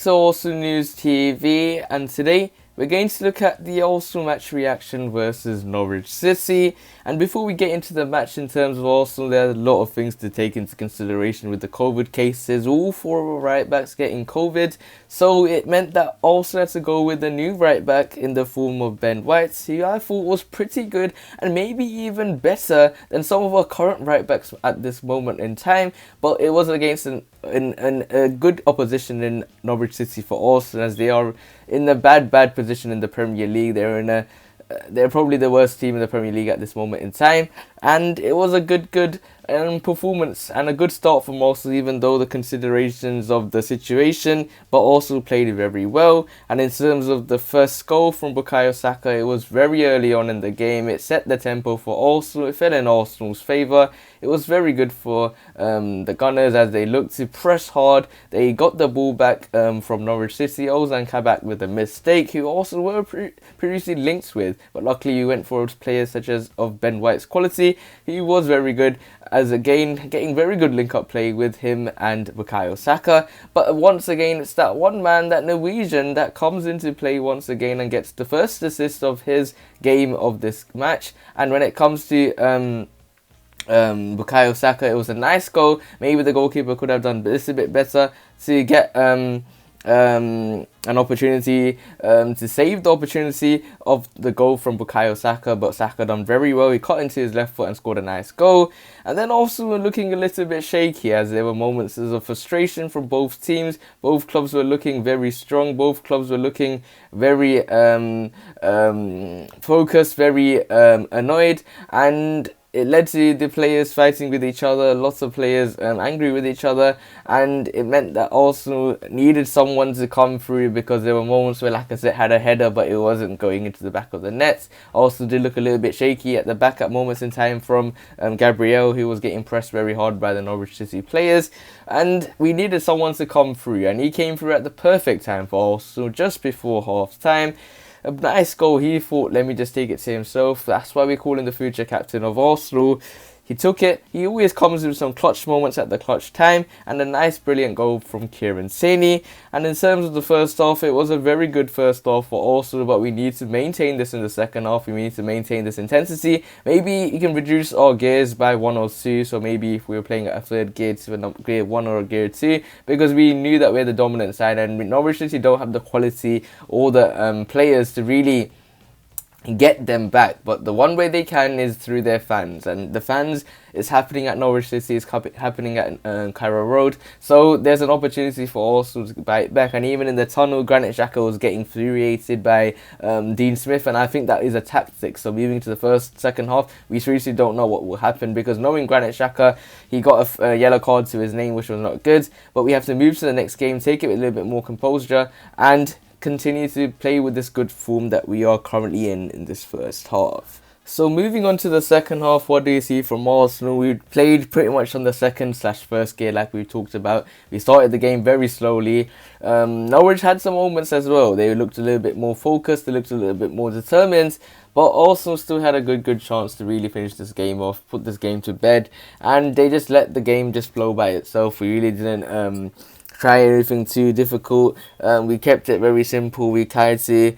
to Arsenal News TV, and today we're going to look at the Arsenal match reaction versus Norwich City. And before we get into the match in terms of Arsenal, there are a lot of things to take into consideration with the COVID cases. All four of our right backs getting COVID, so it meant that Arsenal had to go with a new right back in the form of Ben White, who I thought was pretty good and maybe even better than some of our current right backs at this moment in time. But it was against a good opposition in Norwich City for Arsenal, as they are in a bad position in the Premier League. They're probably the worst team in the Premier League at this moment in time, and it was a good performance and a good start from Arsenal, even though the considerations of the situation, but also played very well. And in terms of the first goal from Bukayo Saka, it was very early on in the game. It set the tempo for Arsenal. It fell in Arsenal's favour. It was very good for the Gunners as they looked to press hard. They got the ball back from Norwich City. Ozan Kabak with a mistake, who also were previously linked with, but luckily we went for players such as of Ben White's quality. He was very good, as again getting very good link-up play with him and Bukayo Saka. But once again, it's that one man, that Norwegian, that comes into play once again and gets the first assist of his game of this match. And when it comes to Bukayo Saka, it was a nice goal. Maybe the goalkeeper could have done this a bit better to get an opportunity to save the opportunity of the goal from Bukayo Saka, but Saka done very well. He cut into his left foot and scored a nice goal. And then also we're looking a little bit shaky, as there were moments of frustration from both teams. Both clubs were looking very strong. Both clubs were looking very focused, very annoyed, and it led to the players fighting with each other, lots of players angry with each other, and it meant that Arsenal needed someone to come through, because there were moments where Lacazette had a header but it wasn't going into the back of the net. Arsenal did look a little bit shaky at the back at moments in time from Gabriel, who was getting pressed very hard by the Norwich City players, and we needed someone to come through, and he came through at the perfect time for Arsenal, just before half time. A nice goal. He thought, let me just take it to himself. That's why we call him the future captain of Arsenal. He took it. He always comes with some clutch moments at the clutch time, and a nice brilliant goal from Kieran Tierney. And in terms of the first half, it was a very good first half for Arsenal, but we need to maintain this in the second half. We need to maintain this intensity. Maybe you can reduce our gears by 1 or 2, so maybe if we were playing at a third gear to a gear 1 or a gear 2, because we knew that we're the dominant side, and Norwich City don't have the quality or the players to really get them back. But the one way they can is through their fans, and the fans is happening at Norwich City, is happening at Cairo Road, so there's an opportunity for Arsenal to bite back. And even in the tunnel, Granit Xhaka was getting infuriated by Dean Smith, and I think that is a tactic. So moving to the second half, we seriously don't know what will happen, because knowing Granit Xhaka, he got a yellow card to his name, which was not good. But we have to move to the next game, take it with a little bit more composure, and continue to play with this good form that we are currently in this first half. So moving on to the second half, what do you see from Arsenal? We played pretty much on the second/first gear, like we talked about. We started the game very slowly. Norwich had some moments as well. They looked a little bit more focused, they looked a little bit more determined, but Arsenal still had a good chance to really finish this game off, put this game to bed, and they just let the game just flow by itself. We really didn't try anything too difficult. We kept it very simple. We tried to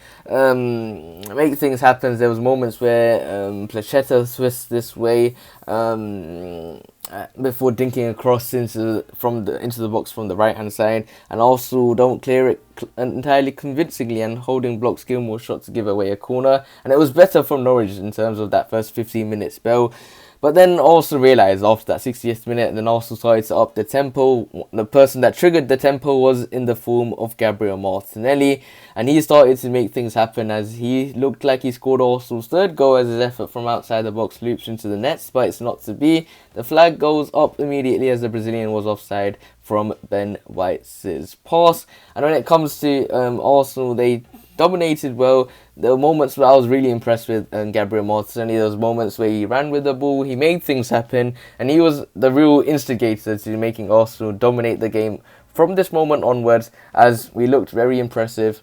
make things happen. There was moments where Placheta twists this way before dinking across into the box from the right hand side, and also don't clear it entirely convincingly, and holding blocks Gilmore's shot to give away a corner. And it was better from Norwich in terms of that first 15-minute spell. But then also realised after that 60th minute, and then also started to up the tempo. The person that triggered the tempo was in the form of Gabriel Martinelli, and he started to make things happen, as he looked like he scored Arsenal's third goal, as his effort from outside the box loops into the nets, but it's not to be. The flag goes up immediately, as the Brazilian was offside from Ben White's pass. And when it comes to Arsenal, they dominated well. There were moments where I was really impressed with Gabriel Martinelli. There was moments where he ran with the ball, he made things happen, and he was the real instigator to making Arsenal dominate the game from this moment onwards, as we looked very impressive.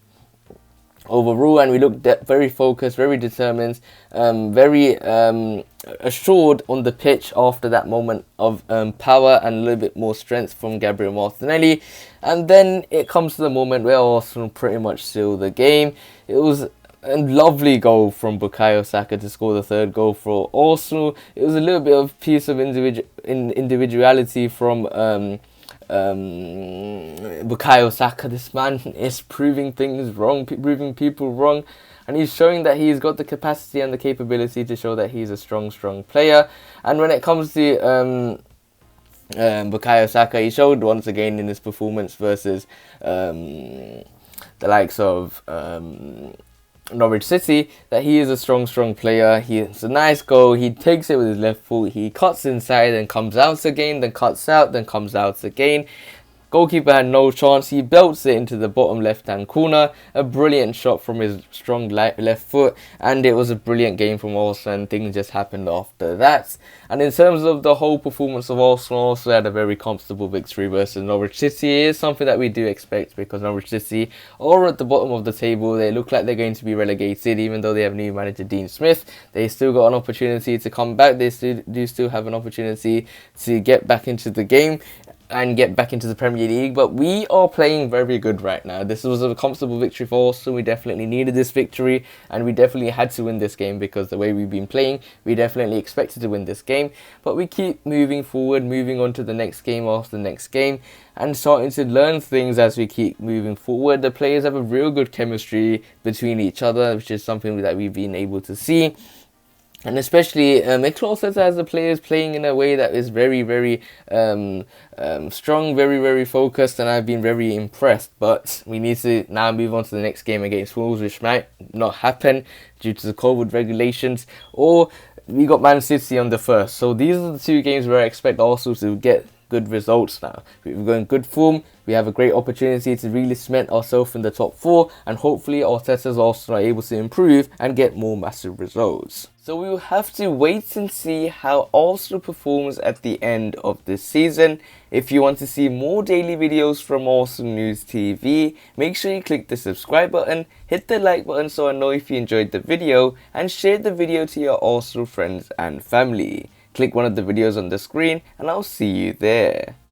overall, and we looked very focused, very determined, very assured on the pitch after that moment of power and a little bit more strength from Gabriel Martinelli. And then it comes to the moment where Arsenal pretty much seal the game. It was a lovely goal from Bukayo Saka to score the third goal for Arsenal. It was a little bit of piece of individuality from Bukayo Saka. This man is proving things wrong, proving people wrong, and he's showing that he's got the capacity and the capability to show that he's a strong player. And when it comes to Bukayo Saka, he showed once again in his performance versus the likes of Norwich City that he is a strong player. It's a nice goal. He takes it with his left foot. He cuts inside and comes out again, then cuts out, then comes out again. Goalkeeper had no chance. He belts it into the bottom left-hand corner. A brilliant shot from his strong left foot. And it was a brilliant game from Arsenal, and things just happened after that. And in terms of the whole performance of Arsenal, also had a very comfortable victory versus Norwich City. It is something that we do expect, because Norwich City are at the bottom of the table. They look like they're going to be relegated, even though they have new manager Dean Smith. They still got an opportunity to come back. They still have an opportunity to get back into the game and get back into the Premier League, but we are playing very good right now. This was a comfortable victory for us, so we definitely needed this victory, and we definitely had to win this game, because the way we've been playing, we definitely expected to win this game. But we keep moving forward, moving on to the next game after the next game, and starting to learn things as we keep moving forward. The players have a real good chemistry between each other, which is something that we've been able to see. And especially, Mikel Arteta has the players playing in a way that is very strong, very focused, and I've been very impressed. But we need to now move on to the next game against Wolves, which might not happen due to the COVID regulations, or we got Man City on the first. So these are the two games where I expect Arsenal to get good results now. We're going good form. We have a great opportunity to really cement ourselves in the top four, and hopefully Arteta's also able to improve and get more massive results. So we will have to wait and see how Arsenal performs at the end of this season. If you want to see more daily videos from Arsenal News TV, make sure you click the subscribe button, hit the like button so I know if you enjoyed the video, and share the video to your Arsenal friends and family. Click one of the videos on the screen and I'll see you there.